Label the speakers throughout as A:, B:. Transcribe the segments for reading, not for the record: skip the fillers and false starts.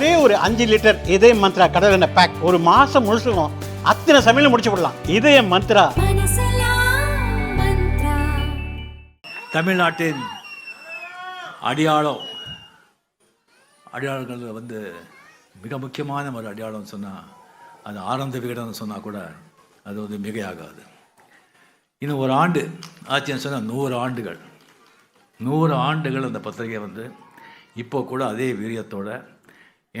A: ஒரே ஒரு 5 லிட்டர் இதய மந்த்ரா கடல் எண்ணெய் பேக் ஒரு மாசம் முழுசுக்கும் அத்தனை சமையல் முடிச்சு விடலாம். இதய மந்த்ரா.
B: தமிழ்நாட்டின் அடையாளங்கள் வந்து மிக முக்கியமான ஒரு அடையாளம் சொன்னால் அது ஆனந்த விகடன் சொன்னால் கூட அது வந்து மிகையாகாது. இன்னும் ஒரு ஆண்டு ஆச்சுன்னு சொன்னால் 100 ஆண்டுகள் அந்த பத்திரிகை வந்து இப்போ கூட அதே வீரியத்தோட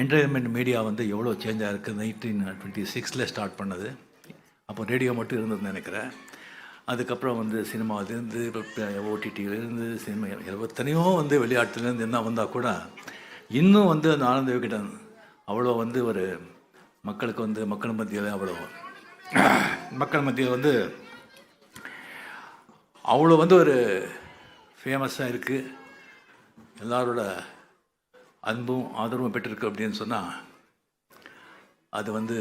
B: என்டர்டைன்மெண்ட் மீடியா வந்து எவ்வளோ சேஞ்சாக இருக்குது. 1926 ஸ்டார்ட் பண்ணது. அப்போ ரேடியோ மட்டும் இருந்ததுன்னு நினைக்கிறேன். அதுக்கப்புறம் வந்து சினிமாவிலேருந்து ஓடிடியிலேருந்து சினிமா எத்தனையோ வந்து விளையாட்டுலேருந்து என்ன வந்தால் கூட இன்னும் வந்து அந்த ஆனந்த விகடன் அவ்வளோ வந்து ஒரு மக்களுக்கு வந்து மக்கள் மத்தியில் வந்து அவ்வளோ வந்து ஒரு ஃபேமஸாக இருக்குது. எல்லாரோட அன்பும் ஆதரவும் பெற்றிருக்கு அப்படின்னு சொன்னால் அது வந்து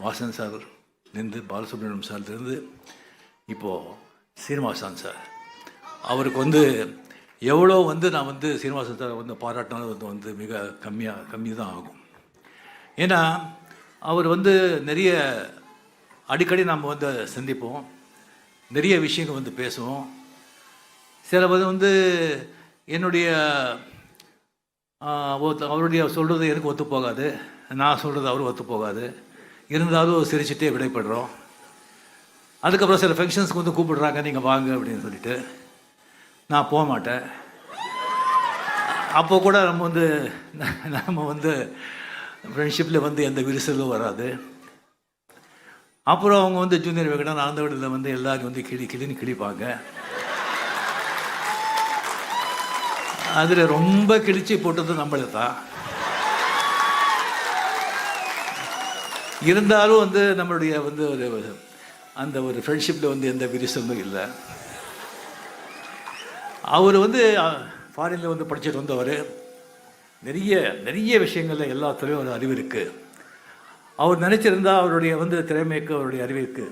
B: வாசன் சார்லேருந்து பாலசுப்ரமணியம் சார்லேருந்து இப்போது சீனிவாசன் சார் அவருக்கு வந்து எவ்வளோ வந்து நான் வந்து சீனிவாசன் சார் வந்து பாராட்டினாலும் வந்து மிக கம்மி தான் ஆகும். ஏன்னா அவர் வந்து நிறைய அடிக்கடி நம்ம வந்து சந்திப்போம், நிறைய விஷயங்கள் வந்து பேசுவோம். சில வந்து என்னுடைய அவருடைய சொல்கிறது எனக்கு ஒத்து போகாது, நான் சொல்கிறது அவரும் ஒத்து போகாது. இருந்தாலும் சிரிச்சுட்டே விடைபடுறோம். அதுக்கப்புறம் சில ஃபங்க்ஷன்ஸ்க்கு வந்து கூப்பிடுறாங்க, நீங்கள் வாங்க அப்படின்னு சொல்லிட்டு நான் போக மாட்டேன். அப்போ கூட நம்ம வந்து ஃப்ரெண்ட்ஷிப்பில் வந்து எந்த விரிசலும் வராது. அப்புறம் அவங்க வந்து ஜூனியர் விகடன் ஆனந்த விகடனில் வந்து எல்லாரும் வந்து கிளின்னு கிழிப்பாங்க. அதில் ரொம்ப கிழிச்சி போட்டது நம்மளை தான். இருந்தாலும் வந்து நம்மளுடைய வந்து அந்த ஒரு ஃப்ரெண்ட்ஷிப்பில் வந்து எந்த விரிசலும் இல்லை. அவர் வந்து ஃபாரினில் வந்து படிச்சுட்டு வந்தவர். நிறைய விஷயங்களில் எல்லாத்துலேயும் ஒரு அறிவு இருக்குது. அவர் நினச்சிருந்தா அவருடைய வந்து திறமைக்கு அவருடைய அறிவிற்கு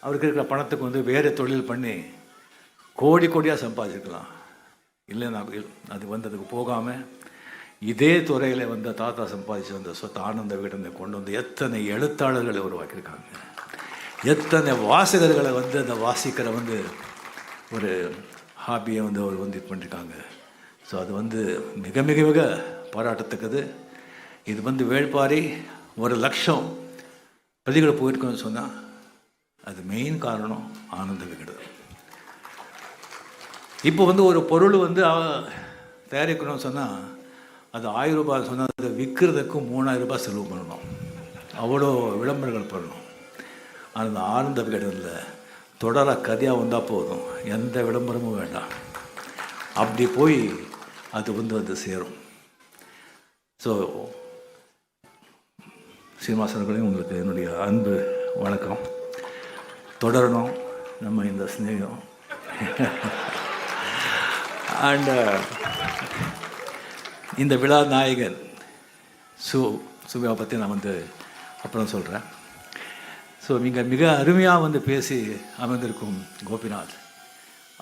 B: அவருக்கு இருக்கிற பணத்துக்கு வந்து வேறு தொழில் பண்ணி கோடியாக சம்பாதிச்சிருக்கலாம். இல்லைன்னா அது வந்து அதுக்கு போகாமல் இதே துறையில் வந்து தாத்தா சம்பாதிச்சு வந்த சொத்து ஆனந்த விகடனை கொண்டு வந்து எத்தனை எழுத்தாளர்களை உருவாக்கியிருக்காங்க, எத்தனை வாசகர்களை வந்து அந்த வாசிக்கிற வந்து ஒரு ஹாபியை வந்து அவர் வந்து இது பண்ணியிருக்காங்க. ஸோ அது வந்து மிக மிக மிக பாராட்டத்தக்கது. இது வந்து வேள்பாரி 1,00,000 பிரதிகளை போயிருக்கோன்னு சொன்னால் அது மெயின் காரணம் ஆனந்த விகடன். இப்போ வந்து ஒரு பொருள் வந்து தயாரிக்கணும்னு சொன்னால் அது 1000 ரூபாய் சொன்னால் அதை விற்கிறதுக்கு 3000 ரூபாய் செலவு பண்ணணும், அவ்வளோ விளம்பரங்கள் பண்ணணும். அந்த ஆனந்த விகடனில் தொடர கதையாக வந்தால் போதும், எந்த விளம்பரமும் வேண்டாம். அப்படி போய் அது வந்து சேரும். ஸோ சீனிவாசர்களையும் உங்களுக்கு என்னுடைய அன்பு வணக்கம். தொடரணும் நம்ம இந்த ஸ்நேகம். அண்ட் இந்த விழா நாயகன் சுவியா பற்றி நான் வந்து அப்புறம் சொல்கிறேன். ஸோ நீங்கள் மிக அருமையாக வந்து பேசி அமர்ந்திருக்கும் கோபிநாத்,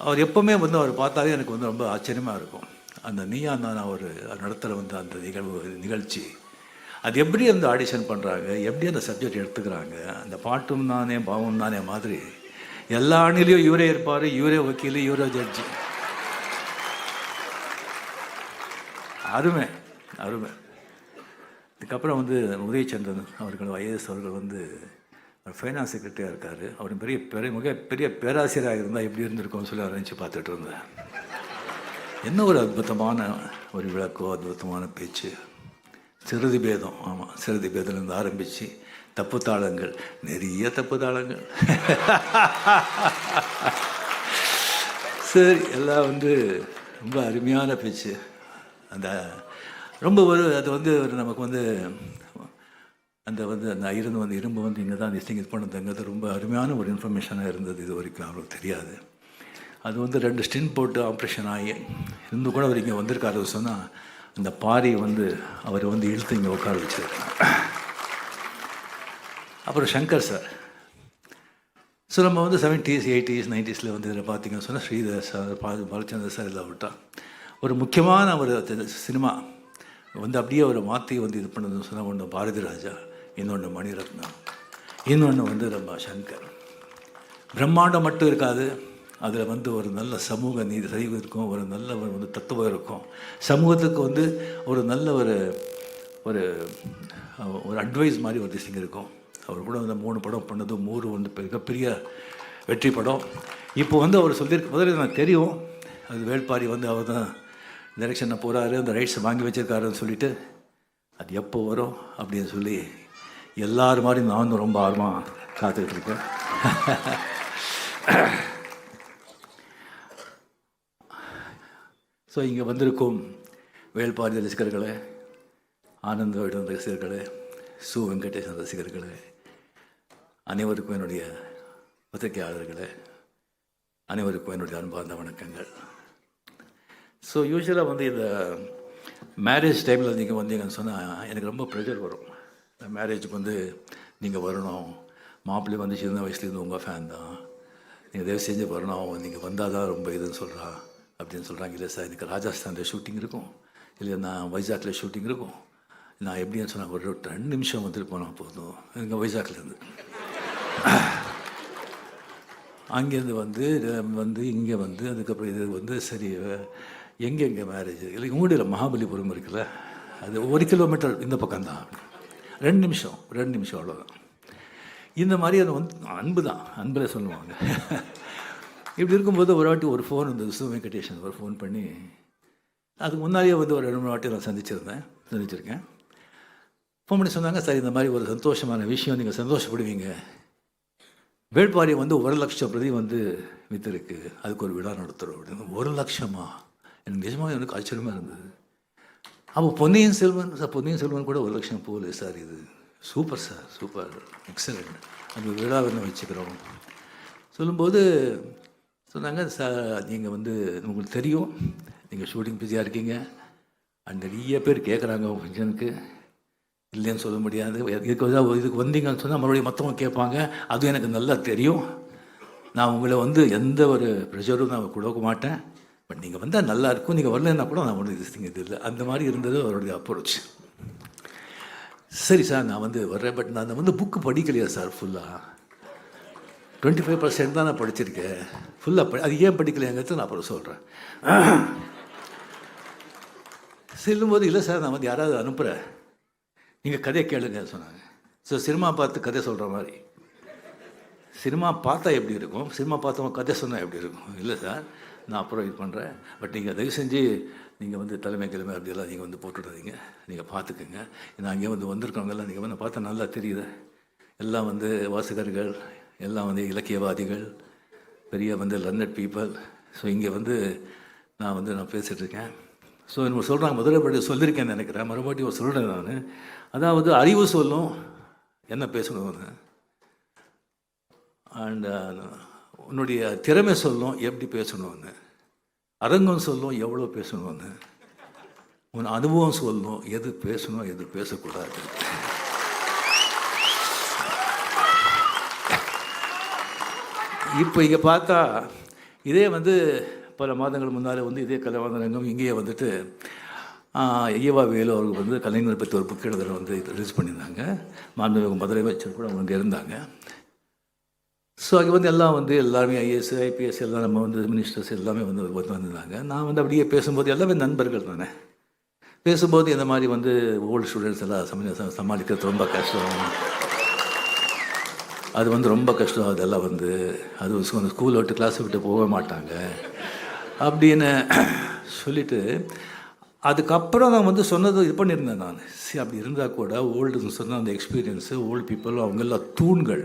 B: அவர் எப்போவுமே வந்து அவர் பார்த்தாலே எனக்கு வந்து ரொம்ப ஆச்சரியமாக இருக்கும். அந்த நீயா நானா ஒரு நடத்துகிற வந்து அந்த நிகழ்ச்சி அது எப்படி அந்த ஆடிஷன் பண்ணுறாங்க, எப்படி அந்த சப்ஜெக்ட் எடுத்துக்கிறாங்க, அந்த பாட்டும் நானே பாவம் தானே மாதிரி எல்லா அணிலையும் இவரே இருப்பார், இவரே வக்கீல், இவரே ஜட்ஜி. அருமை. இதுக்கப்புறம் வந்து உதயச்சந்திரன் அவர்கள் ஐஏஎஸ் அவர்கள் வந்து ஃபைனான்ஸ் செக்ரட்டரியாக இருக்கார். அவர் மிக பெரிய பேராசிரியராக இருந்தால் எப்படி இருந்திருக்கோம்னு சொல்லி நினச்சி பார்த்துட்டு இருந்தேன். என்ன ஒரு அற்புதமான ஒரு விளக்கோ, அற்புதமான பேச்சு. சிறுதி பேதம், ஆமாம், சிறுதி பேதம்லேருந்து ஆரம்பித்து தப்பு தாளங்கள், நிறைய தப்பு தாளங்கள். சரி, எல்லாம் வந்து ரொம்ப அருமையான பேச்சு. அந்த ரொம்ப அது வந்து நமக்கு வந்து அந்த இருந்து வந்து இரும்பு வந்து இங்கே தான் இது பண்ணதுங்கிறது ரொம்ப அருமையான ஒரு இன்ஃபர்மேஷனாக இருந்தது. இது வரைக்கும் அவருக்கு தெரியாது. அது வந்து 2 ஸ்டின் போட்டு ஆப்ரேஷன் ஆகி இருந்து கூட அவர் இங்கே வந்திருக்காரு சொன்னால் அந்த பாரி வந்து அவர் வந்து இழுத்து இங்கே உட்கார வச்சிருக்காங்க. அப்புறம் சங்கர் சார். ஸோ நம்ம வந்து 70s 80s 90s வந்து இதில் பார்த்திங்கன்னு சொன்னால் ஸ்ரீதர் சார், பாலச்சந்தர் சார் இதில் விட்டால் ஒரு முக்கியமான ஒரு சினிமா வந்து அப்படியே ஒரு மாற்றி வந்து இது பண்ணதுன்னு சொன்னால் ஒன்று பாரதி ராஜா, இன்னொன்று மணிரத்னம், இன்னொன்று வந்து நம்ம சங்கர். பிரம்மாண்டம் மட்டும் இருக்காது, அதில் வந்து ஒரு நல்ல சமூக நீதி சரிவு இருக்கும், ஒரு நல்ல வந்து தத்துவம் இருக்கும், சமூகத்துக்கு வந்து ஒரு நல்ல ஒரு ஒரு ஒரு அட்வைஸ் மாதிரி ஒரு திசிங் இருக்கும். அவர் கூட வந்து 3 படம் பண்ணது, 3 வந்து மிகப்பெரிய வெற்றி படம். இப்போ வந்து அவர் சொல்லியிருக்க முதல்ல எனக்கு தெரியும், அது வேள்பாரி வந்து அவர் தான் டைரெக்ஷனை போகிறாரு, அந்த ரைட்ஸை வாங்கி வச்சிருக்காருன்னு சொல்லிட்டு அது எப்போ வரும் அப்படின்னு சொல்லி எல்லாரும் மாதிரி நானும் ரொம்ப ஆர்வமாக காத்துக்கிட்டு இருக்கேன். ஸோ இங்கே வந்திருக்கும் வேள்பாரி ரசிகர்களே, ஆனந்த விடன் ரசிகர்களே, சு வெங்கடேசன் ரசிகர்களே, அனைவருக்கும் என்னுடைய பத்திரிகையாளர்களே, அனைவருக்கும் என்னுடைய அன்பார்ந்த வணக்கங்கள். ஸோ யூஸ்வலாக வந்து இந்த மேரேஜ் டைமில் நீங்கள் வந்தீங்கன்னு சொன்னால் எனக்கு ரொம்ப ப்ரெஷர் வரும். மேரேஜுக்கு வந்து நீங்கள் வரணும், மாப்பிள்ளை வந்து சின்ன வயசுலேருந்து உங்கள் ஃபேன் தான், நீங்கள் தயவு செஞ்சு வரணும், நீங்கள் வந்தால் தான் ரொம்ப இதுன்னு சொல்கிறான் அப்படின்னு சொல்கிறாங்க. இல்லை சார், எனக்கு ராஜஸ்தானில் ஷூட்டிங் இருக்கும், இல்லை நான் வைசாக்கில் ஷூட்டிங் இருக்கும், நான் எப்படின்னு சொன்னால் ஒரு 2 நிமிஷம் வந்துட்டு போனால் போதும் இங்கே வைசாக்லேருந்து. அங்கேருந்து வந்து இங்கே வந்து அதுக்கப்புறம் இது வந்து சரி எங்கே மேரேஜ் இல்லை உங்களுடைய மகாபலிபுரம் இருக்குல்ல, அது 1 கிலோமீட்டர் இந்த பக்கம்தான், 2 நிமிஷம் அவ்வளோதான். இந்த மாதிரி அது வந்து அன்பு தான், அன்பில் சொல்லுவாங்க. இப்படி இருக்கும்போது ஒரு வாட்டி ஒரு ஃபோன் வந்து சு வெங்கடேஷன் ஒரு ஃபோன் பண்ணி, அதுக்கு முன்னாடியே வந்து ஒரு 2-3 வாட்டி நான் சந்திச்சிருக்கேன். ஃபோன் பண்ணி சொன்னாங்க, சார் இந்த மாதிரி ஒரு சந்தோஷமான விஷயம், நீங்கள் சந்தோஷப்படுவீங்க, வேள்பாரி வந்து 1,00,000 பிரதி வந்து விற்றுருக்கு, அதுக்கு ஒரு விழா நடத்துகிறோம் அப்படின்னு. 1,00,000? எனக்கு நிஜமாக எனக்கு ஆச்சரியமாக இருந்தது. அப்போ பொன்னியின் செல்வன் கூட 1,00,000 போகல சார், இது சூப்பர் சார், சூப்பர், எக்ஸலண்ட், அந்த விழாவை வச்சுக்கிறோம் சொல்லும்போது சொன்னாங்க, சார் நீங்கள் வந்து உங்களுக்கு தெரியும் நீங்கள் ஷூட்டிங் பிஸியாக இருக்கீங்க, அண்ட் நிறைய பேர் கேட்குறாங்க உங்கள் ஃபங்க்ஷனுக்கு, இல்லைன்னு சொல்ல முடியாது, இதுக்கு வந்தீங்கன்னு சொன்னால் மறுபடியும் மற்றவங்க கேட்பாங்க, அதுவும் எனக்கு நல்லா தெரியும், நான் உங்களை வந்து எந்த ஒரு ப்ரெஷரும் நான் கொடுக்க மாட்டேன், பட் நீங்கள் வந்தால் நல்லா இருக்கும், நீங்கள் வரலன்னா கூட நான் ஒன்றும் இது இல்லை, அந்த மாதிரி இருந்தது அவருடைய அப்ரோச். சரி சார் நான் வந்து வர்றேன், பட் நான் வந்து புக்கு படிக்கலையா சார், ஃபுல்லாக 25% தான் நான் படிச்சிருக்கேன், ஃபுல்லாக அது ஏன் படிக்கலையாங்கிறது நான் அப்புறம் சொல்கிறேன். செல்லும்போது இல்லை சார் நான் வந்து யாராவது அனுப்புகிறேன், நீங்கள் கதையை கேளுங்க சொன்னாங்க. ஸோ சினிமா பார்த்து கதை சொல்கிற மாதிரி, சினிமா பார்த்தா எப்படி இருக்கும், சினிமா பார்த்தவங்க கதை சொன்னால் எப்படி இருக்கும், இல்லை சார் நான் அப்புறம் இது பண்ணுறேன், பட் நீங்கள் தயவு செஞ்சு நீங்கள் வந்து தலைமை அப்படியெல்லாம் நீங்கள் வந்து போட்டுடாதீங்க, நீங்கள் பார்த்துக்குங்க, நான் இங்கே வந்து வந்திருக்கவங்கெல்லாம் நீங்கள் வந்து பார்த்தா நல்லா தெரியுது, எல்லாம் வந்து வாசகர்கள், எல்லாம் வந்து இலக்கியவாதிகள், பெரிய வந்து லர்னட் பீப்புள். ஸோ இங்கே வந்து நான் பேசிகிட்ருக்கேன். ஸோ என்ன சொல்கிறாங்க, முதல்ல சொல்லியிருக்கேன்னு நினைக்கிறேன், மறுபடியும் சொல்கிறேன் நான். அதாவது அறிவு சொல்லும் என்ன பேசணும்னு, அண்ட் உன்னுடைய திறமை சொல்லும் எப்படி பேசணும்னு, அரங்கம் சொல்லும் எவ்வளோ பேசணும்னு, உன் அனுபவம் சொல்லும் எது பேசணும் எது பேசக்கூடாது. இப்போ இங்கே பார்த்தா இதே வந்து பல மாதங்கள் முன்னால் வந்து இதே கலைவாணரங்கம் இங்கேயே வந்துட்டு ஐயவா வேலு அவர்கள் வந்து கலைஞர் பற்றி ஒரு புக் எழுதுகிற வந்து ரிலீஸ் பண்ணியிருந்தாங்க, மாண்புமிகு முதலமைச்சர் கூட அவங்க இருந்தாங்க. ஸோ அங்கே வந்து எல்லாம் வந்து எல்லாருமே ஐஏஎஸ் ஐபிஎஸ் எல்லாம் நம்ம வந்து மினிஸ்டர்ஸ் எல்லாமே வந்து வந்திருந்தாங்க. நான் வந்து அப்படியே பேசும்போது எல்லாமே நண்பர்கள் தானே, பேசும்போது இந்த மாதிரி வந்து ஓல்டு ஸ்டூடெண்ட்ஸ் எல்லாம் சமாளிக்கிறது ரொம்ப கஷ்டம், அது வந்து ரொம்ப கஷ்டம், அதெல்லாம் வந்து அது ஸ்கூலை விட்டு கிளாஸை விட்டு போக மாட்டாங்க அப்படின்னு சொல்லிவிட்டு, அதுக்கப்புறம் நான் வந்து சொன்னது இது பண்ணியிருந்தேன் நான். அப்படி இருந்தால் கூட ஓல்டுன்னு சொன்னால் அந்த எக்ஸ்பீரியன்ஸு, ஓல்டு பீப்புள் அவங்கெல்லாம் தூண்கள்,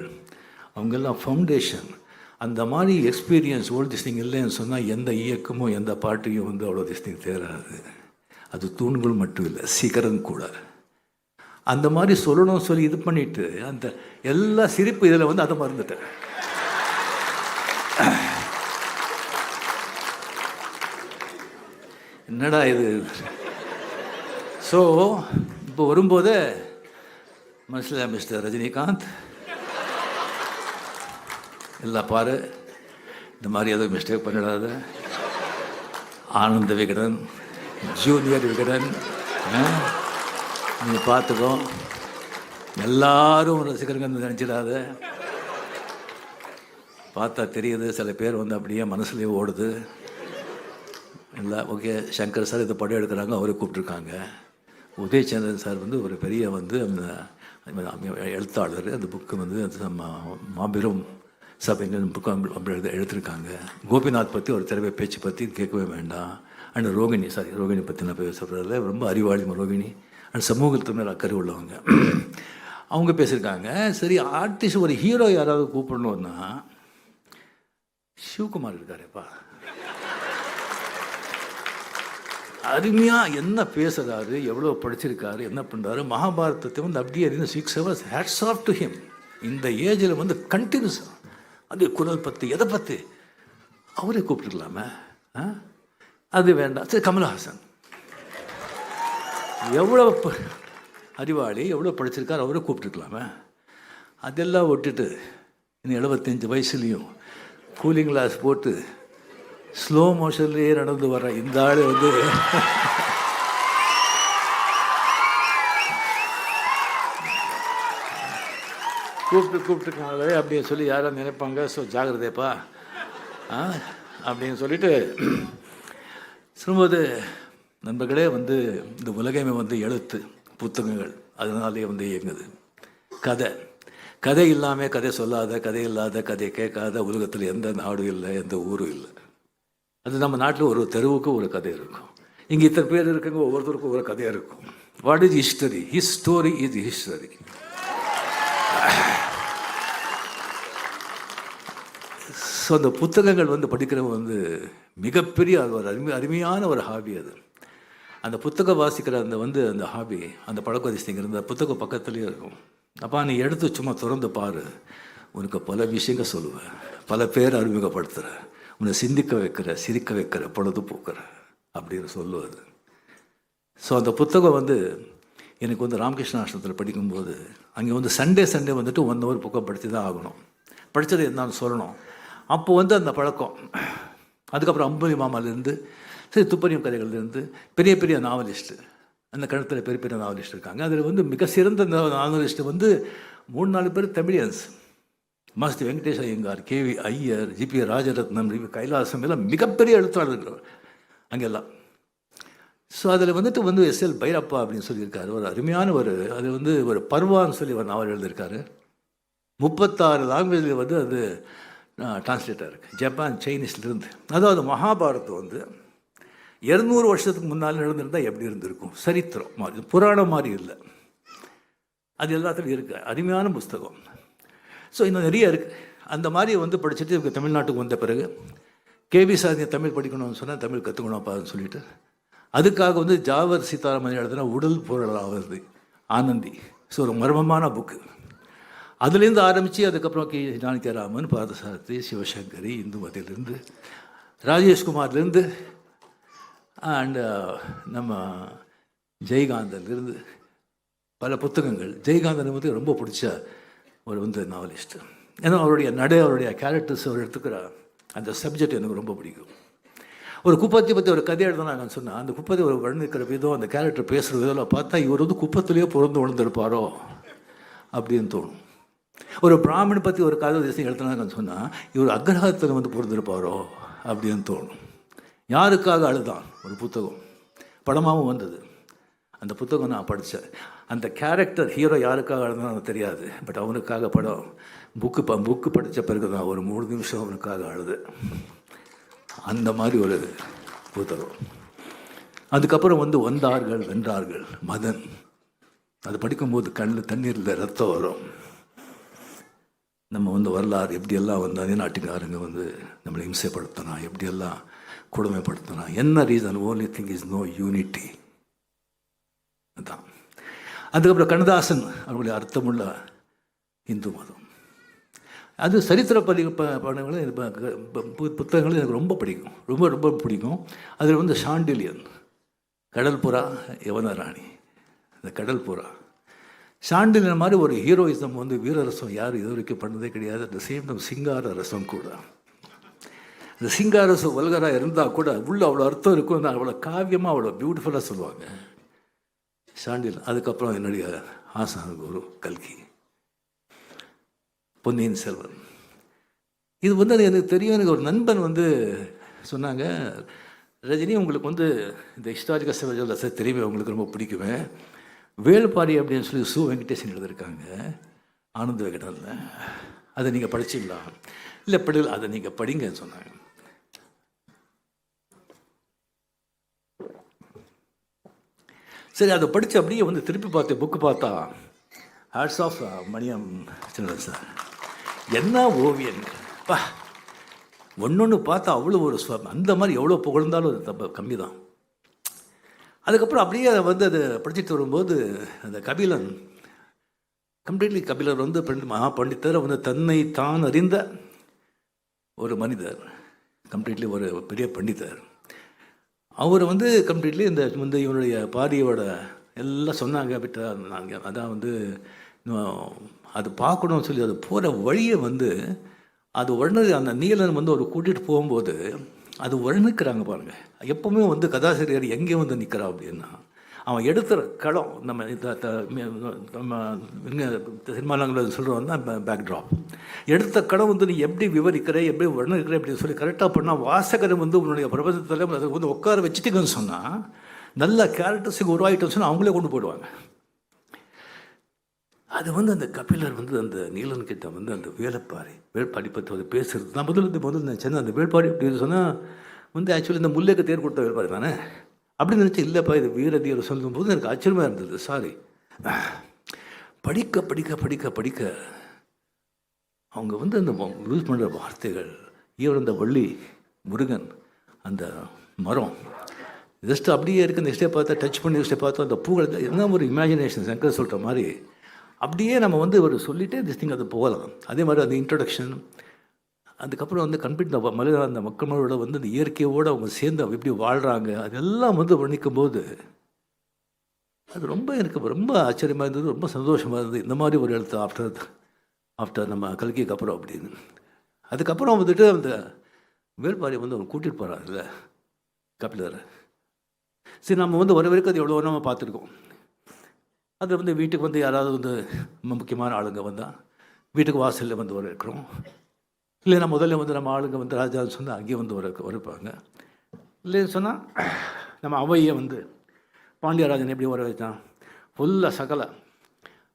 B: அவங்கெல்லாம் ஃபவுண்டேஷன், அந்த மாதிரி எக்ஸ்பீரியன்ஸ் ஓல்டு திஸ்டிங் இல்லைன்னு சொன்னால் எந்த இயக்கமும் எந்த பாட்டையும் வந்து அவ்வளோ திஸ்டிங் தேராது. அது தூண்கள் மட்டும் இல்லை, சிகரம் கூட. அந்த மாதிரி சொல்லணும்னு சொல்லி இது பண்ணிவிட்டு அந்த எல்லா சிரிப்பு இதில் வந்து அதை மறந்துட்டேன். என்னடா இது. ஸோ இப்போ வரும்போதே மனசில் மிஸ்டர் ரஜினிகாந்த் எல்லாம் பாரு, இந்த மாதிரி எதுவும் மிஸ்டேக் பண்ணிடாத, ஆனந்த விகடன், ஜூனியர் விகடன், நீங்கள் பார்த்துக்கோ, எல்லாரும் ரசிகர்கள் நினச்சிடாத. பார்த்தா தெரியுது, சில பேர் வந்து அப்படியே மனசுலேயே ஓடுது. இல்லை ஓகே, சங்கர் சார் இதை படம் எடுக்கிறாங்க, அவரை கூப்பிட்ருக்காங்க. உதயச்சந்திரன் சார் வந்து ஒரு பெரிய வந்து அந்த எழுத்தாளர். அந்த புக்கு வந்து மாபெரும் சபைகள் புக்கு அப்படி எடுத்திருக்காங்க. கோபிநாத் பற்றி ஒரு திறமை பேச்சு பற்றி கேட்கவே வேண்டாம். அண்ட் ரோகிணி பற்றி நான் பேசுகிறதில்ல, ரொம்ப அறிவாளி ரோகிணி. அண்ட் சமூகத்து மேலே அக்கறை உள்ளவங்க, அவங்க பேசியிருக்காங்க. சரி, ஆர்டிஸ்ட் ஒரு ஹீரோ யாராவது கூப்பிடணுன்னா சிவகுமார் இருக்காருப்பா, அருமையாக என்ன பேசுகிறாரு, எவ்வளோ படிச்சிருக்காரு, என்ன பண்ணுறாரு. மகாபாரதத்தை வந்து அப்படியே 6 hours hats off to him. இந்த ஏஜில் வந்து கண்டினியூஸாக அது குரல் பற்றி எதை பற்றி அவரே கூப்பிட்டுருக்கலாமே. அது வேண்டாம். சரி, கமலஹாசன் எவ்வளோ அறிவாளி, எவ்வளோ படிச்சிருக்காரு, அவரே கூப்பிட்டுருக்கலாமே. அதெல்லாம் விட்டுட்டு இன்னும் 75 வயசுலேயும் கூலிங் கிளாஸ் போட்டு ஸ்லோ மோஷன்லேயே நடந்து வர இந்த ஆள் வந்து கூப்பிட்டுருக்காங்களே அப்படின்னு சொல்லி யாரும் நினைப்பாங்க. ஸோ ஜாகிரதைப்பா அப்படின்னு சொல்லிட்டு சொல்லும்போது, நண்பர்களே வந்து இந்த உலகமே வந்து எழுத்து புத்தகங்கள், அதனாலே வந்து இயங்குது. கதை இல்லாமல் கதை சொல்லாத, கதை இல்லாத, கதையை கேட்காத உலகத்தில் எந்த நாடும் இல்லை, எந்த ஊரும் இல்லை. அது நம்ம நாட்டில் ஒரு தெருவுக்கு ஒரு கதை இருக்கும். இங்கே இத்தனை பேர் இருக்குங்க, ஒவ்வொருத்தருக்கும் ஒரு கதையாக இருக்கும். What is history? His story is history. So அந்த புத்தகங்கள் வந்து படிக்கிறவங்க வந்து மிகப்பெரிய ஒரு அருமையான ஒரு ஹாபி. அது அந்த புத்தகம் வாசிக்கிற அந்த ஹாபி, அந்த பழக்கவதிங்க அந்த புத்தகம் பக்கத்துலேயே இருக்கும். அப்போ நீ எடுத்து சும்மா திறந்து பாரு, உனக்கு பல விஷயங்கள் சொல்லுவேன், பல பேர் அறிமுகப்படுத்துகிற, உன்னை சிந்திக்க வைக்கிற, சிரிக்க வைக்கிற, பொழுது போக்குற அப்படின்னு சொல்லுவது. ஸோ அந்த புத்தகம் வந்து எனக்கு வந்து ராமகிருஷ்ண ஆசிரமத்தில் படிக்கும்போது அங்கே வந்து சண்டே வந்துட்டு 1 hour புக்கம் படித்து தான் ஆகணும். படித்தது என்னன்னு சொல்லணும். அப்போ வந்து அந்த பழக்கம். அதுக்கப்புறம் அம்புலி மாமாலேருந்து சரி துப்பறியும் கதைகள்லேருந்து பெரிய பெரிய நாவலிஸ்ட்டு, அந்த கழுத்தில் பெரிய பெரிய நாவலிஸ்ட் இருக்காங்க. அதில் வந்து மிக சிறந்த நாவலிஸ்ட்டு வந்து 3-4 பேர் தமிழியன்ஸ். மாஸ்தி வெங்கடேஷ் ஐயங்கார், KV ஐயர், GP ராஜரத்னம், கைலாசம் எல்லாம் மிகப்பெரிய எழுத்தாளர்கள் அங்கெல்லாம். ஸோ அதில் வந்துட்டு SL பைரப்பா அப்படின்னு சொல்லியிருக்காரு. ஒரு அருமையான அது வந்து ஒரு பர்வான்னு சொல்லி ஒரு நாவல் எழுதியிருக்காரு. 36 லாங்குவேஜில் வந்து அது டிரான்ஸ்லேட்டாக இருக்குது, ஜப்பான் சைனீஸ்லேருந்து. அதாவது மகாபாரதம் வந்து 200 வருஷத்துக்கு முன்னால் நடந்திருந்தால் எப்படி இருந்திருக்கும், சரித்திரம் மாதிரி, புராணம் மாதிரி இல்லை. அது எல்லாத்துலையும் இருக்குது, அருமையான புஸ்தகம். ஸோ இன்னும் நிறைய இருக்குது. அந்த மாதிரி வந்து படிச்சுட்டு இவங்க தமிழ்நாட்டுக்கு வந்த பிறகு KV சாதியை தமிழ் படிக்கணும்னு சொன்னால் தமிழ் கற்றுக்கணும்ப்பான்னு சொல்லிட்டு அதுக்காக வந்து ஜாவர் சீதாராமன் எழுதுனா உடல் பொருளாவது ஆனந்தி. ஸோ ஒரு மர்மமான புக்கு. அதுலேருந்து ஆரம்பித்து அதுக்கப்புறம் ஜானகிராமன், பாரதசாரதி, சிவசங்கரி, இந்துமதியிலேருந்து ராஜேஷ்குமார்லேருந்து அண்டு நம்ம ஜெயகாந்தன்லேருந்து பல புத்தகங்கள். ஜெயகாந்தன் வந்து ரொம்ப பிடிச்ச ஒரு நாவலிஸ்ட்டு. ஏன்னா அவருடைய கேரக்டர்ஸ் அவர் எடுத்துக்கிற அந்த சப்ஜெக்ட் எனக்கு ரொம்ப பிடிக்கும். ஒரு குப்பத்தை பற்றி ஒரு கதை எழுதுனாங்கன்னு சொன்னால் அந்த குப்பத்தை ஒரு வர்ணிக்கிற விதம், அந்த கேரக்டர் பேசுகிற விதம் பார்த்தா இவர் வந்து குப்பத்திலேயே பிறந்து விழுந்திருப்பாரோ அப்படின்னு தோணும். ஒரு பிராமணன் பற்றி ஒரு கதை தேசம் எழுதுனாங்கன்னு சொன்னால் இவர் அக்ரஹத்தில் வந்து பிறந்திருப்பாரோ அப்படின்னு தோணும். யாருக்காக அழுதான் ஒரு புத்தகம் படமாகவும் வந்தது. அந்த புத்தகம் நான் படித்தேன். அந்த கேரக்டர் ஹீரோ யாருக்காக அழுதான்னு எனக்கு தெரியாது, பட் அவனுக்காக படம் புக்கு படித்த பிறகு தான் ஒரு 3 நிமிஷம் அவனுக்காக அழுது. அந்த மாதிரி ஒரு புத்தகம். அதுக்கப்புறம் வந்து வந்தார்கள் வென்றார்கள் மதன். அது படிக்கும்போது கண்ணில் தண்ணீரில் ரத்தம் வரும். நம்ம வந்து வரலாறு எப்படியெல்லாம் வந்து நாட்டுக்காரங்க வந்து நம்மளை இம்சைப்படுத்தினா, எப்படியெல்லாம் கொடுமைப்படுத்தினா, என்ன reason? Only thing is no unity. அதுதான். அதுக்கப்புறம் கண்ணதாசன் அவர்களுடைய அர்த்தமுள்ள இந்து மதம். அது சரித்திர படங்களும் புத்தகங்களும் எனக்கு ரொம்ப பிடிக்கும், ரொம்ப ரொம்ப பிடிக்கும். அதில் வந்து சாண்டிலியன், கடல்புறா, யவனராணி, இந்த கடல்புறா சாண்டிலியன் மாதிரி ஒரு ஹீரோயிசம் வந்து வீரரசம் யாரும் இது வரைக்கும் பண்ணதே கிடையாது. அட் த சேம் டைம் சிங்கார ரசம் கூட. இந்த சிங்கார ரசம் வல்கராக இருந்தால் கூட உள்ள அவ்வளோ அர்த்தம் இருக்கும், அவ்வளோ காவியமாக அவ்வளோ பியூட்டிஃபுல்லாக சொல்லுவாங்க. சாண்டில். அதுக்கப்புறம் என்னுடைய ஆசான குரு கல்கி, பொன்னியின் செல்வன். இது வந்து எனக்கு தெரியும். எனக்கு ஒரு நண்பன் வந்து சொன்னாங்க, ரஜினி உங்களுக்கு வந்து இந்த ஹிஸ்டாரிக்கல் சிவஜோலஸை தெரியுமே, உங்களுக்கு ரொம்ப பிடிக்குமே, வேள்பாரி அப்படின்னு சொல்லி சு வெங்கடேசன் எழுதியிருக்காங்க ஆனந்த விகடனில், அதை நீங்கள் படிச்சிங்களா? இல்லை படிக்கல, அதை நீங்கள் படிங்கன்னு சொன்னாங்க. சரி, அதை படித்து அப்படியே வந்து திருப்பி பார்த்தேன். புக்கு பார்த்தா ஹேட்ஸ் ஆஃப் மணியம் சின்னன் சார். என்ன ஓவியன் பா! ஒன்று பார்த்தா அவ்வளோ ஒரு அந்த மாதிரி எவ்வளோ புகழ்ந்தாலும் அது தப்பு கம்மி தான். அதுக்கப்புறம் அப்படியே அதை வந்து அதை படிச்சுட்டு வரும்போது அந்த கபிலன், கம்ப்ளீட்லி கபிலர் வந்து மகா பண்டிதர், வந்து தன்னை தான் அறிந்த ஒரு மனிதர், கம்ப்ளீட்லி ஒரு பெரிய பண்டிதர். அவர் வந்து கம்ப்ளீட்லி இந்த வந்து இவனுடைய பாரியோட எல்லாம் சொன்னாங்க விட்டா நாங்கள் அதான் வந்து அது பார்க்கணும்னு சொல்லி அது போகிற வழியை வந்து அது உடனே அந்த நீலன் வந்து ஒரு கூட்டிகிட்டு போகும்போது அது வர்ணிக்கிறாங்க பாருங்கள். எப்போவுமே வந்து கதாசிரியர் எங்கே வந்து நிற்கிறா அப்படின்னா, அவன் எடுத்துகிற களம் நம்ம நம்ம இங்கே சினிமாலங்களில் சொல்கிறோம் தான் பேக்ட்ராப். எடுத்த களம் வந்து நீ எப்படி விவரிக்கிற, எப்படி வர்ணிக்கிற அப்படின்னு சொல்லி கரெக்டாக பண்ணால் வாசகரை வந்து உன்னுடைய பிரபஞ்சத்தில் அதை வந்து உட்கார வச்சுட்டிங்கன்னு சொன்னால், நல்ல கேரக்டர்ஸுக்கு உருவாகிட்டோன்னு சொன்னால் அவங்களே கொண்டு போயிடுவாங்க. அது வந்து அந்த கபிலர் வந்து அந்த நீலன் கிட்ட வந்து அந்த வேள்பாரி பற்றி வந்து பேசுகிறது. நான் முதல்ல நினச்சேன் அந்த வேள்பாரி அப்படின்னு சொன்னால் வந்து ஆக்சுவலி இந்த முல்லைக்கு தேர் கொடுத்த வேள்பாரி தானே அப்படின்னு நினச்சி, இல்லைப்பா இது வீரதீர் சொல்லும்போது எனக்கு ஆச்சரியமாக இருந்தது. சாரி, படிக்க படிக்க படிக்க படிக்க அவங்க வந்து அந்த யூஸ் பண்ணுற வார்த்தைகள், ஈவன் அந்த வள்ளி முருகன் அந்த மரம் ஜஸ்ட் அப்படியே இருக்குது. நெக்ஸ்டே பார்த்தா டச் பண்ணி நெக்ஸ்டே பார்த்தா அந்த பூக்கள் என்ன ஒரு இமேஜினேஷன், சங்கர் சொல்கிற மாதிரி அப்படியே நம்ம வந்து ஒரு சொல்லிகிட்டே திஸ் திங் அது போகலாம். அதே மாதிரி அந்த இன்ட்ரடக்ஷன், அதுக்கப்புறம் வந்து கம்ப்ளீட் அந்த மக்களோட வந்து அந்த இயற்கையோடு அவங்க சேர்ந்து எப்படி வாழ்கிறாங்க அதெல்லாம் வந்து வர்ணிக்கும் போது அது ரொம்ப எனக்கு ரொம்ப ஆச்சரியமாக இருந்தது, ரொம்ப சந்தோஷமாக இருந்தது. இந்த மாதிரி ஒரு எழுத்து ஆஃப்டர் நம்ம கல்கிக்கு அப்புறம் அப்படின்னு. அதுக்கப்புறம் வந்துட்டு அந்த வேள்பாரி வந்து அவங்க கூட்டிகிட்டு போகிறாங்கல்ல கபிலரை. சரி, நம்ம வந்து ஒரு வரைக்கும் அது எவ்வளோ நம்ம பார்த்துருக்கோம். அது வந்து வீட்டுக்கு வந்து யாராவது வந்து முக்கியமான ஆளுங்க வந்தால் வீட்டுக்கு வாசலில் வந்து வர இருக்கிறோம். இல்லைன்னா முதல்ல வந்து நம்ம ஆளுங்க வந்து ராஜான்னு சொன்னால் அங்கேயே வந்து வரப்பாங்க. இல்லைன்னு சொன்னால் நம்ம அவையை வந்து பாண்டியராஜன் எப்படி வர வச்சான், ஃபுல்லாக சகல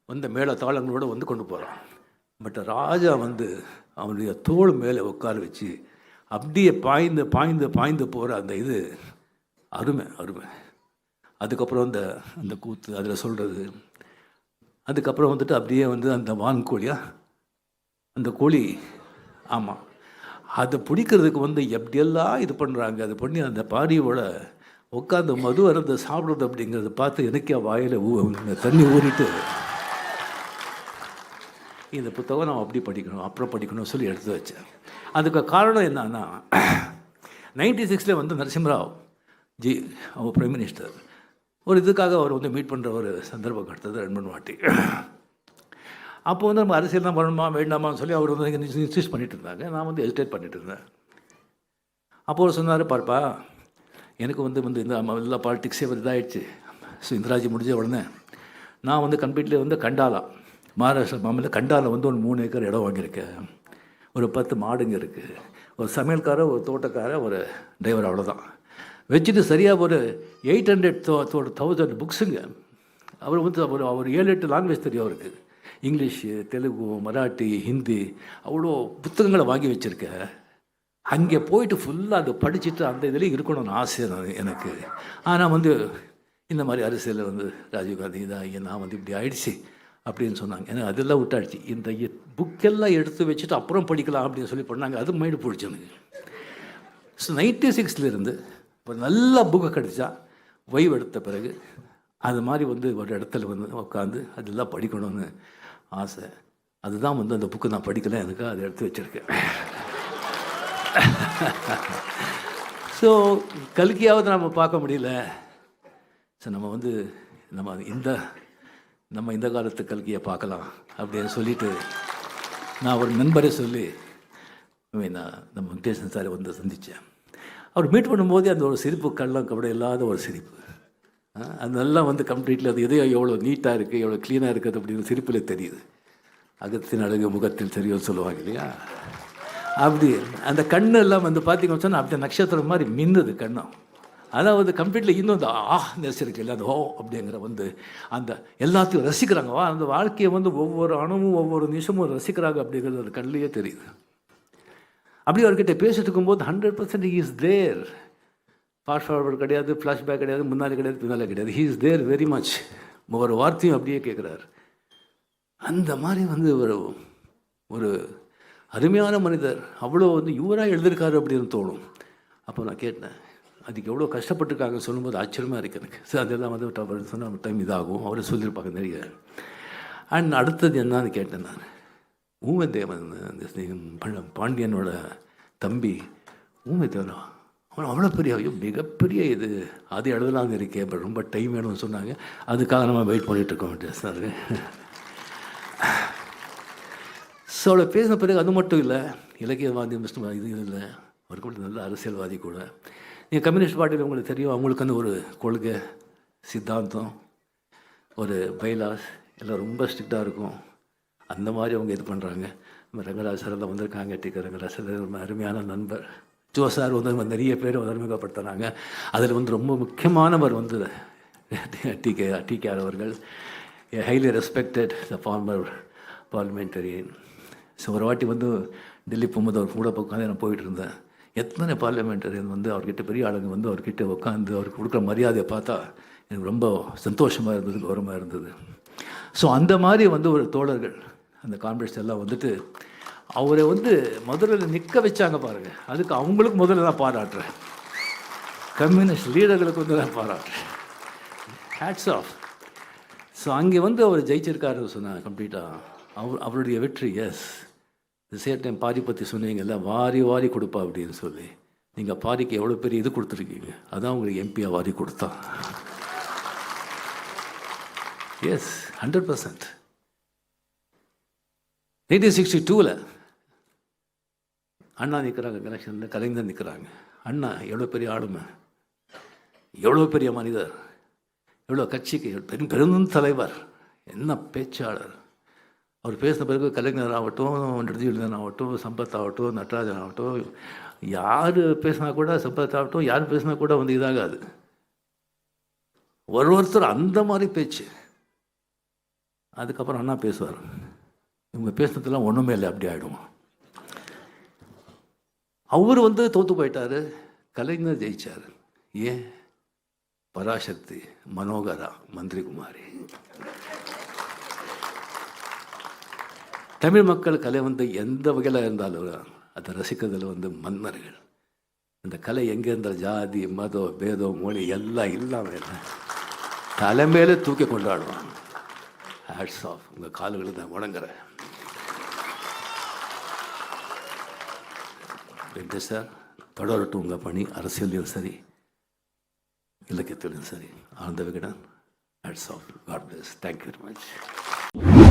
B: வந்து மேலே தாளங்களோடு வந்து கொண்டு போகிறான். பட் ராஜா வந்து அவனுடைய தோள் மேலே உட்கார வச்சு அப்படியே பாய்ந்து பாய்ந்து பாய்ந்து போகிற அந்த இது அருமை அருமை. அதுக்கப்புறம் அந்த கூத்து அதில் சொல்கிறது. அதுக்கப்புறம் வந்துட்டு அப்படியே வந்து அந்த வான்கோழியா அந்த கோழி, ஆமாம், அதை பிடிக்கிறதுக்கு வந்து எப்படியெல்லாம் இது பண்ணுறாங்க. அது பண்ணி அந்த பாரியோட உட்காந்து மது அறந்த சாப்பிட்றது அப்படிங்கிறத பார்த்து எனக்கே வாயில் தண்ணி ஊறிட்டு இந்த புத்தகம் நம்ம அப்படி படிக்கணும் அப்புறம் படிக்கணும்னு சொல்லி எடுத்து வச்சேன். அதுக்கு காரணம் என்னன்னா 96 வந்து நரசிம்மராவ் ஜி அவர் பிரைம் மினிஸ்டர் ஒரு இதுக்காக அவர் வந்து மீட் பண்ணுற ஒரு சந்தர்ப்பம் கிடைத்தது 2-3 வாட்டி. அப்போ வந்து நம்ம அரசியல் தான் பண்ணணுமா வேண்டாமான்னு சொல்லி அவர் வந்து இன்சிஸ்ட் பண்ணிட்டு இருந்தாங்க. நான் வந்து ஹெசிடேட் பண்ணிட்டு இருந்தேன். அப்போ அவர் சொன்னார், பார்ப்பா எனக்கு வந்து இந்த எல்லா பாலிட்டிக்ஸே ஒரு இதாகிடுச்சு. ஸோ இந்திராஜி முடிஞ்ச உடனே நான் வந்து கம்ப்ளீட்லி வந்து கண்டாலா மகாராஷ்டிரா மாநில கண்டால வந்து ஒரு 3 ஏக்கர் இடம் வாங்கியிருக்கேன். ஒரு 10 மாடுங்க இருக்குது, ஒரு சமையல்காரர், ஒரு தோட்டக்காரர், ஒரு டிரைவர், அவ்வளோதான் வச்சுட்டு சரியாக ஒரு 800,000 புக்ஸுங்க. அவர் வந்து அவர் 7-8 லாங்குவேஜ் தெரியும் அவருக்கு. இங்கிலீஷு, தெலுங்கு, மராட்டி, ஹிந்தி, அவ்வளோ புத்தகங்களை வாங்கி வச்சுருக்கேன். அங்கே போயிட்டு ஃபுல்லாக அதை படிச்சுட்டு அந்த இதில் இருக்கணும்னு ஆசை எனக்கு. ஆனால் வந்து இந்த மாதிரி அரசியலில் வந்து ராஜீவ்காந்தி இதாக நான் வந்து இப்படி ஆயிடுச்சு அப்படின்னு சொன்னாங்க. ஏன்னா அதெல்லாம் விட்டாடுச்சு. இந்த புக்கெல்லாம் எடுத்து வச்சுட்டு அப்புறம் படிக்கலாம் அப்படின்னு சொல்லி பண்ணாங்க. அது மைண்டு போயிடுச்சு எனக்கு. ஸோ 96 ஒரு நல்ல புக்கை கிடச்சா வைவ் எடுத்த பிறகு அது மாதிரி வந்து ஒரு இடத்துல வந்து உட்காந்து அதெல்லாம் படிக்கணும்னு ஆசை. அதுதான் வந்து அந்த புக்கு நான் படிக்கல, எனக்கு அதை எடுத்து வச்சுருக்கேன். ஸோ கல்கியாவது நம்ம பார்க்க முடியல. ஸோ நம்ம இந்த காலத்து கல்கியை பார்க்கலாம் அப்படின்னு சொல்லிட்டு நான் ஒரு நண்பரை சொல்லி நான் நம்ம வெங்கடேசன் சாரை வந்து சந்தித்தேன். அவர் மீட் பண்ணும்போதே அந்த ஒரு சிரிப்பு, கள்ளம் கபடம் இல்லாத ஒரு சிரிப்பு. அதெல்லாம் வந்து கம்ப்ளீட்லி அது எதையோ எவ்வளோ நீட்டாக இருக்குது எவ்வளோ க்ளீனாக இருக்குது அப்படின்னு சிரிப்பில் தெரியுது. அகத்தின் அழகு முகத்தில் தெரியும்னு சொல்லுவாங்க இல்லையா? அப்படி அந்த கண்ணெல்லாம் வந்து பார்த்தீங்கன்னு சொன்னால் அப்படியே நட்சத்திரம் மாதிரி மின்னுது கண்ணம். அதாவது கம்ப்ளீட்லி இன்னும் அந்த நெஸ் இருக்கு இல்லை, அந்த அப்படிங்கிற வந்து அந்த எல்லாத்தையும் ரசிக்கிறாங்க. அந்த வாழ்க்கையை வந்து ஒவ்வொரு அணுவும் ஒவ்வொரு நிமிஷமும் ரசிக்கிறாங்க அப்படிங்கிறது அந்த கண்ணிலேயே தெரியுது. அப்படி அவர்கிட்ட பேசிட்டு இருக்கும்போது 100% he is there. Fast forward கிடையாது, ஃப்ளாஷ்பேக் கிடையாது, முன்னாடி கிடையாது, பின்னாலே கிடையாது. he is there very much. ஒவ்வொரு வார்த்தையும் அப்படியே கேட்குறாரு. அந்த மாதிரி வந்து ஒரு அருமையான மனிதர். அவ்வளோ வந்து இவராக எழுதியிருக்காரு அப்படின்னு தோணும். அப்போ நான் கேட்டேன், அதுக்கு எவ்வளோ கஷ்டப்பட்டுருக்காங்க சொல்லும்போது ஆச்சரியமாக இருக்குது எனக்கு. ஸோ அதெல்லாம் வந்து அவர் சொன்ன டைம் இதாகும், அவரை சொல்லியிருப்பாங்க நிறைய. அண்ட் அடுத்தது என்னன்னு கேட்டேன் நான். ஊமைத்தேவன், அந்த பாண்டியனோட தம்பி ஊமைத்தேவனா, அவன் அவ்வளோ பெரிய மிகப்பெரிய இது அது எழுதலாம்னு இருக்கே, இப்போ ரொம்ப டைம் வேணும்னு சொன்னாங்க. அதுக்காக நம்ம வெயிட் பண்ணிகிட்ருக்கோம் சார். ஸோ அவளை பேசின பிறகு அது மட்டும் இல்லை, இலக்கியவாதி மிஸ்டர் இது இல்லை, அவர் கூட நல்ல அரசியல்வாதி கூட. நீங்கள் கம்யூனிஸ்ட் பார்ட்டியில் உங்களுக்கு தெரியும், அவங்களுக்குன்னு ஒரு கொள்கை, சித்தாந்தம், ஒரு பைலாஸ் எல்லாம் ரொம்ப ஸ்ட்ரிக்டாக இருக்கும். அந்த மாதிரி அவங்க இது பண்ணுறாங்க. நம்ம ரங்கராஜ் சார் எல்லாம் வந்திருக்காங்க. டிகே ரங்கராஜ் சார் ரொம்ப அருமையான நண்பர். ஜோ சார் வந்து நிறைய பேர் அறிமுகப்படுத்துகிறாங்க. அதில் வந்து ரொம்ப முக்கியமானவர் வந்து டிகே அவர்கள், ஹைலி ரெஸ்பெக்டட் த ஃபார்மர் பார்லிமெண்டரியன். ஸோ ஒரு வாட்டி வந்து டெல்லி போகும்போது அவர் கூட உட்காந்து நான் போயிட்டு இருந்தேன். எத்தனை பார்லிமெண்டரியன் வந்து அவர்கிட்ட பெரிய ஆளுங்க வந்து அவர்கிட்ட உட்காந்து அவருக்கு கொடுக்குற மரியாதையை பார்த்தா எனக்கு ரொம்ப சந்தோஷமாக இருந்தது, கௌரவமாக இருந்தது. ஸோ அந்த மாதிரி வந்து ஒரு தோழர்கள் அந்த கான்ஃபரன்ஸ் எல்லாம் வந்துட்டு அவரை வந்து முதல்ல நிற்க வச்சாங்க பாருங்கள். அதுக்கு அவங்களுக்கு முதல்ல தான் பாராட்டுறேன். கம்யூனிஸ்ட் லீடர்களுக்கு வந்து தான் பாராட்டுறேன். Hats off. ஸோ அங்கே வந்து அவர் ஜெயிச்சிருக்காரு சொன்னாங்க கம்ப்ளீட்டாக. அவருடைய வெற்றி. எஸ், சேம் டைம் பாரி பற்றி சொன்னீங்கல்ல, வாரி வாரி கொடுப்பா அப்படின்னு சொல்லி. நீங்கள் பாரிக்கு எவ்வளோ பெரிய இது கொடுத்துருக்கீங்க, அதான் உங்களுக்கு எம்பியாக வாரி கொடுத்தா. எஸ், 100%. 1962 அண்ணா நிற்கிறாங்க கலெக்ஷனில், கலைஞர் நிற்கிறாங்க. அண்ணா எவ்வளோ பெரிய ஆளுமை, எவ்வளோ பெரிய மனிதர், எவ்வளோ கட்சிக்கு பெரும் தலைவர், என்ன பேச்சாளர். அவர் பேசின பிறகு கலைஞர் ஆகட்டும், நெடுஞ்செழியன் ஆகட்டும், சம்பத் ஆகட்டும், நடராஜன் ஆகட்டும், யார் பேசினா கூட, சம்பத் ஆகட்டும், யார் பேசினா கூட வந்து இதாகாது. ஒருத்தர் அந்த மாதிரி பேச்சு. அதுக்கப்புறம் அண்ணா பேசுவார், இவங்க பேசுனதுலாம் ஒன்றுமே இல்லை, அப்படி ஆகிடும். அவர் வந்து தோற்று போயிட்டார், கலைஞர் ஜெயிச்சார். ஏன்? பராசக்தி, மனோகரா, மந்திரி குமாரி. தமிழ் மக்கள் கலை வந்து எந்த வகையில் இருந்தாலும் அதை ரசிக்கிறதுல வந்து மன்னர்கள். இந்த கலை எங்கே இருந்தால் ஜாதி, மதம், பேதம், மொழி எல்லாம் இல்லாமல் தலைமையில தூக்கி கொண்டாடுவாங்க. Hats off. உங்கள் கால்களை தான் வணங்குறேன். வெங்கடேஷ் சார், தொடரட்டும் உங்கள் பணி, அரசியலையும் சரி, இலக்கியத்திலும் சரி. Ananda Vikatan, hats off. God bless. Thank you very much.